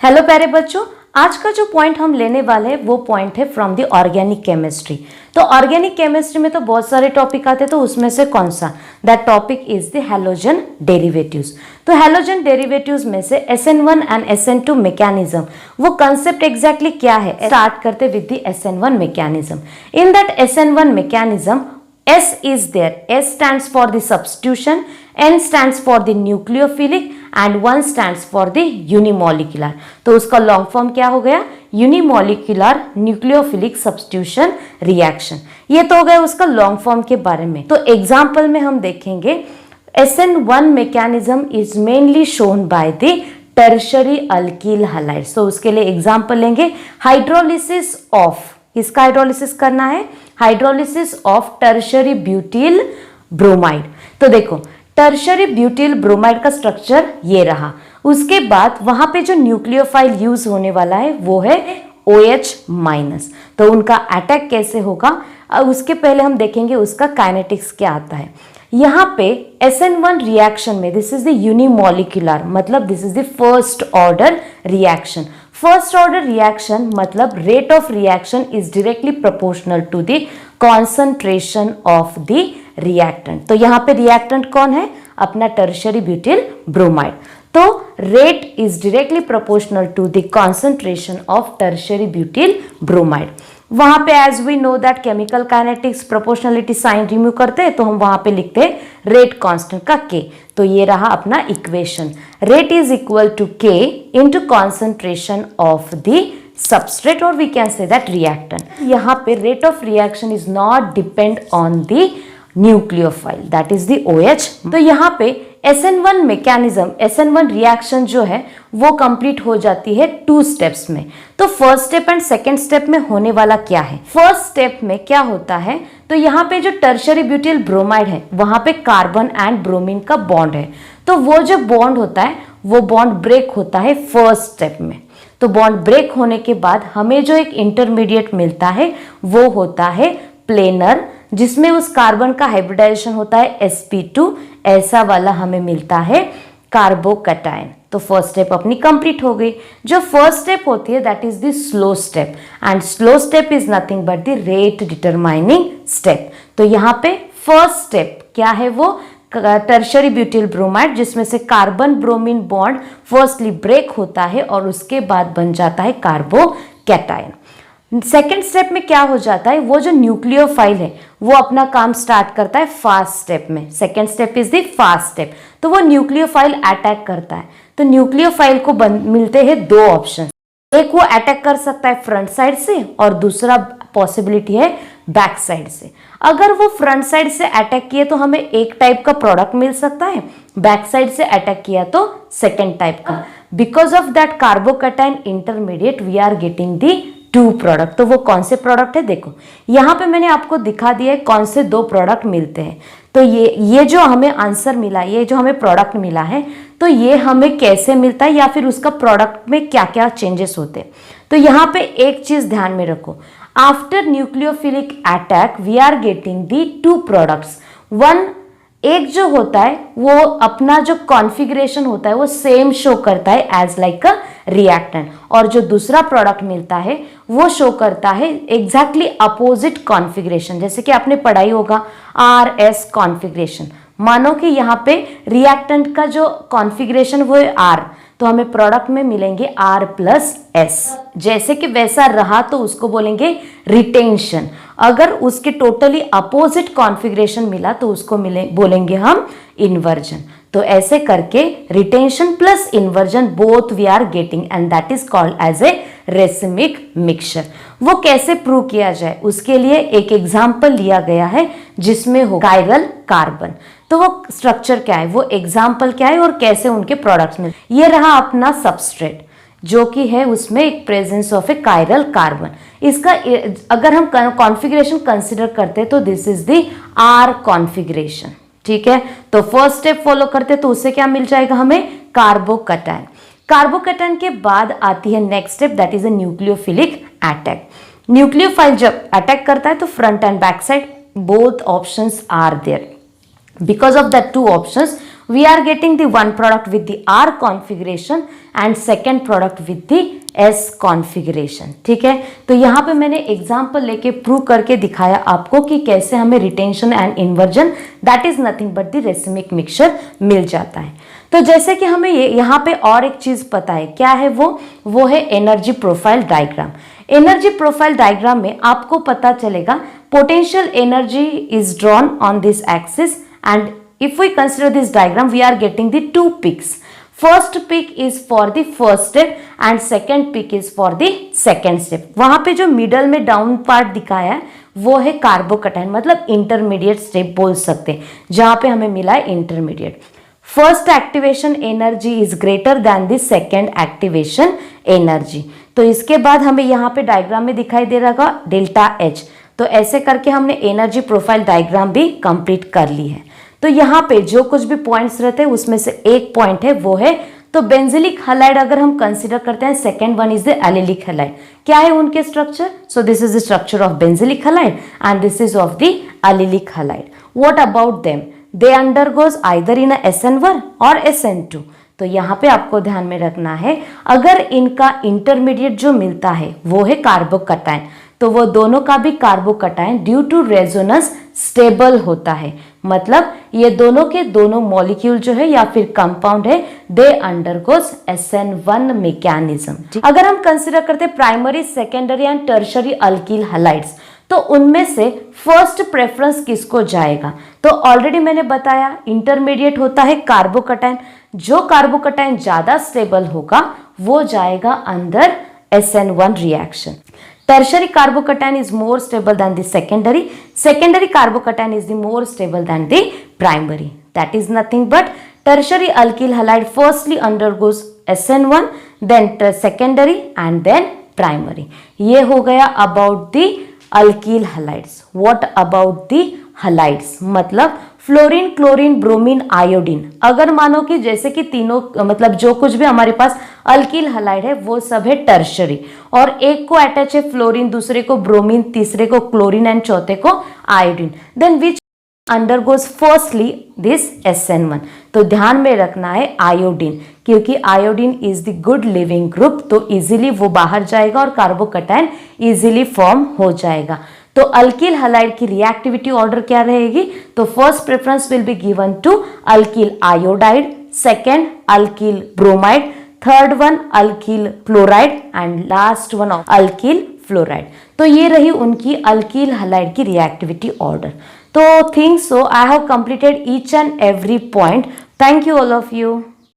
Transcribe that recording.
Hello प्यारे बच्चों, आज का जो पॉइंट हम लेने वाले हैं वो पॉइंट है फ्रॉम द ऑर्गेनिक केमिस्ट्री। तो ऑर्गेनिक केमिस्ट्री में तो बहुत सारे टॉपिक आते हैं, तो उसमें से कौन सा, that topic is the halogen derivatives. तो हैलोजन डेरिवेटिव्स में से SN1 एंड SN2 मैकेनिज्म, वो कंसेप्ट एग्जैक्टली क्या है, स्टार्ट करते with the SN1 mechanism. In that SN1 mechanism S is there. S stands for the substitution, N stands for the nucleophilic and 1 stands for the unimolecular. तो उसका long form क्या हो गया, unimolecular nucleophilic substitution reaction. ये तो हो गया उसका लॉन्ग फॉर्म के बारे में। तो एग्जाम्पल में हम देखेंगे SN1 mechanism is mainly shown by the tertiary alkyl halides. तो उसके लिए एग्जाम्पल लेंगे हाइड्रोलिसिस ऑफ, किसका हाइड्रोलिसिस करना है, hydrolysis of tertiary butyl bromide. तो देखो टर्शरी ब्यूटिल ब्रोमाइड का स्ट्रक्चर ये रहा। उसके बाद वहां पे जो न्यूक्लियोफाइल यूज होने वाला है वो है OH-। तो उनका अटैक कैसे होगा, उसके पहले हम देखेंगे उसका काइनेटिक्स क्या आता है। यहाँ पे SN1 रिएक्शन में दिस इज द यूनिमोलिकुलर, मतलब this is the first order reaction. First order reaction मतलब rate of reaction is directly proportional to the concentration of the reactant. तो यहाँ पे रिएक्टेंट कौन है, अपना टर्शरी ब्यूटिल ब्रोमाइड। तो rate is directly proportional to the concentration of tertiary butyl bromide. वहां पे as we know that chemical kinetics proportionality sign remove करते हैं, तो हम वहां पे लिखते हैं रेट कांस्टेंट का K। तो ये रहा अपना equation, rate is equal to K into concentration of the substrate और we can say that reactant. यहाँ पे rate of reaction is not depend on the nucleophile, that is the OH। तो यहाँ पे SN1 मैकेनिज्म, SN1 रिएक्शन जो है वो complete हो जाती है 2 स्टेप्स में। तो first step and second step में होने वाला क्या है, फर्स्ट स्टेप में क्या होता है, तो यहाँ पे जो टर्शरी ब्यूटिल ब्रोमाइड है वहां पे कार्बन एंड ब्रोमीन का बॉन्ड है। तो वो जो बॉन्ड होता है वो बॉन्ड ब्रेक होता है फर्स्ट स्टेप में। तो बॉन्ड ब्रेक होने के बाद हमें जो एक इंटरमीडिएट मिलता है वो होता है प्लेनर, जिसमें उस कार्बन का हाइब्रिडाइजेशन होता है sp2, ऐसा वाला हमें मिलता है कार्बोकैटायन। तो फर्स्ट स्टेप अपनी कंप्लीट हो गई। जो फर्स्ट स्टेप होती है that is the slow step, and slow step is nothing but the rate determining step. तो यहाँ पे फर्स्ट स्टेप क्या है, वो टर्शरी ब्यूटिल ब्रोमाइड, जिसमें से carbon bromine bond firstly break होता है और उसके बाद बन जाता है कार्बोकैटायन। सेकेंड स्टेप में क्या हो जाता है, वो जो न्यूक्लियोफाइल है वो अपना काम स्टार्ट करता है फास्ट स्टेप में। Second step is the fast step. तो वो न्यूक्लियोफाइल अटैक करता है। तो न्यूक्लियोफाइल को मिलते हैं 2 ऑप्शन, एक वो अटैक कर सकता है फ्रंट साइड से और दूसरा पॉसिबिलिटी है बैक साइड से। अगर वो फ्रंट साइड से अटैक किए तो हमें एक टाइप का प्रोडक्ट मिल सकता है, बैक साइड से अटैक किया तो सेकेंड टाइप का। Because of that carbocation intermediate we are getting the 2 product. तो वो कौन से प्रोडक्ट है, देखो यहाँ पे मैंने आपको दिखा दिया है कौन से 2 प्रोडक्ट मिलते हैं। तो ये जो हमें आंसर मिला, ये जो हमें प्रोडक्ट मिला है, तो ये हमें कैसे मिलता है या फिर उसका प्रोडक्ट में क्या क्या चेंजेस होते हैं। तो यहाँ पे एक चीज ध्यान में रखो, after nucleophilic attack we are getting the 2 products. एक जो होता है वो अपना जो कॉन्फ़िगरेशन होता है वो सेम शो करता है एज लाइक अ रिएक्टेंट, और जो दूसरा प्रोडक्ट मिलता है वो शो करता है एग्जैक्टली अपोजिट कॉन्फ़िगरेशन। जैसे कि आपने पढ़ाई होगा RS कॉन्फ़िगरेशन। मानो कि यहाँ पे रिएक्टेंट का जो कॉन्फ़िगरेशन वो है R, तो हमें प्रोडक्ट में मिलेंगे R+S। जैसे कि वैसा रहा तो उसको बोलेंगे रिटेंशन। अगर उसके टोटली अपोजिट कॉन्फ़िगरेशन मिला तो उसको बोलेंगे हम इन्वर्जन। तो ऐसे करके retention plus inversion both we are getting and that is called as a racemic mixture. वो कैसे प्रूव किया जाए, उसके लिए एक एग्जाम्पल लिया गया है जिसमें हो कायरल कार्बन। तो वो स्ट्रक्चर क्या है, वो एग्जाम्पल क्या है और कैसे उनके प्रोडक्ट्स में। ये रहा अपना सबस्ट्रेट जो कि है उसमें एक presence of A chiral carbon. इसका अगर हम कॉन्फ़िगरेशन कंसिडर करते हैं तो this is the R configuration, ठीक है। तो फर्स्ट स्टेप फॉलो करते तो उससे क्या मिल जाएगा हमें, कार्बोकैटायन। कार्बोकैटायन के बाद आती है next step that is a nucleophilic attack. Nucleophile जब अटैक करता है तो front and back side both options are there. Because of that 2 options we are getting the one product with the R configuration and second product with the S configuration. ठीक है, तो यहाँ पे मैंने एग्जाम्पल लेके प्रूव करके दिखाया आपको कि कैसे हमें retention and inversion that is nothing but the racemic mixture मिल जाता है। तो जैसे कि हमें ये यहाँ पे और एक चीज पता है, क्या है वो है energy profile diagram. Energy profile diagram में आपको पता चलेगा potential energy is drawn on this axis and if we consider this diagram we are getting the two peaks. First peak is for the first step and second peak is for the second step. वहां पे जो middle में down part दिखाया है वो है carbocation, मतलब intermediate step बोल सकते हैं, जहां पे हमें मिला है intermediate. First activation energy is greater than the second activation energy. तो इसके बाद हमें यहाँ पे डायग्राम में दिखाई दे रहा डेल्टा एच। तो ऐसे करके हमने एनर्जी प्रोफाइल डायग्राम भी कंप्लीट कर ली है। तो यहाँ पे जो कुछ भी पॉइंट्स रहते हैं उसमें से एक पॉइंट है वो है तो बेंजिलिक हैलाइड अगर हम कंसीडर करते हैं, second one is the allylic halide. क्या है उनके structure? So this is the structure of benzylic halide and this is of the allylic halide. What about them? They undergoes either in SN1 और SN2। तो यहाँ पे आपको ध्यान में रखना है, अगर इनका इंटरमीडिएट जो मिलता है वो है कार्बोकैटायन, तो वो दोनों का भी carbocation due to resonance stable होता है। मतलब ये दोनों के दोनों मॉलिक्यूल जो है या फिर कंपाउंड है दे अंडरगोज SN1 मैकेनिज्म। अगर हम कंसीडर करते primary, secondary and tertiary alkyl halides, तो उनमें से फर्स्ट प्रेफरेंस किसको जाएगा? तो ऑलरेडी मैंने बताया इंटरमीडिएट होता है कार्बोकैटायन, जो कार्बोकैटायन ज्यादा स्टेबल होगा वो जाएगा अंदर SN1 reaction. Tertiary carbocation is more stable than the secondary. Secondary carbocation is the more stable than the primary. That is nothing but tertiary alkyl halide firstly undergoes SN1, then secondary and then primary. ये हो गया about the alkyl halides. What about the halides? मतलब fluorine, chlorine, bromine, iodine. अगर मानो कि जैसे कि तीनों मतलब जो कुछ भी हमारे पास अल्किल हैलाइड है वो सब है टर्शरी, और एक को अटैच है फ्लोरीन, दूसरे को ब्रोमीन, तीसरे को क्लोरीन एंड चौथे को iodine, then which undergoes firstly this SN1। तो ध्यान में रखना है आयोडीन, क्योंकि iodine is the good leaving group, तो इजीली वो बाहर जाएगा और कार्बोकैटायन इजीली फॉर्म हो जाएगा। तो अल्किल हैलाइड की रिएक्टिविटी ऑर्डर क्या रहेगी? तो first preference will be given to alkyl iodide, second alkyl bromide, third one alkyl chloride and last one alkyl fluoride. तो ये रही उनकी अल्किल हैलाइड की रिएक्टिविटी ऑर्डर। तो think so I have completed each and every point. Thank you all of you.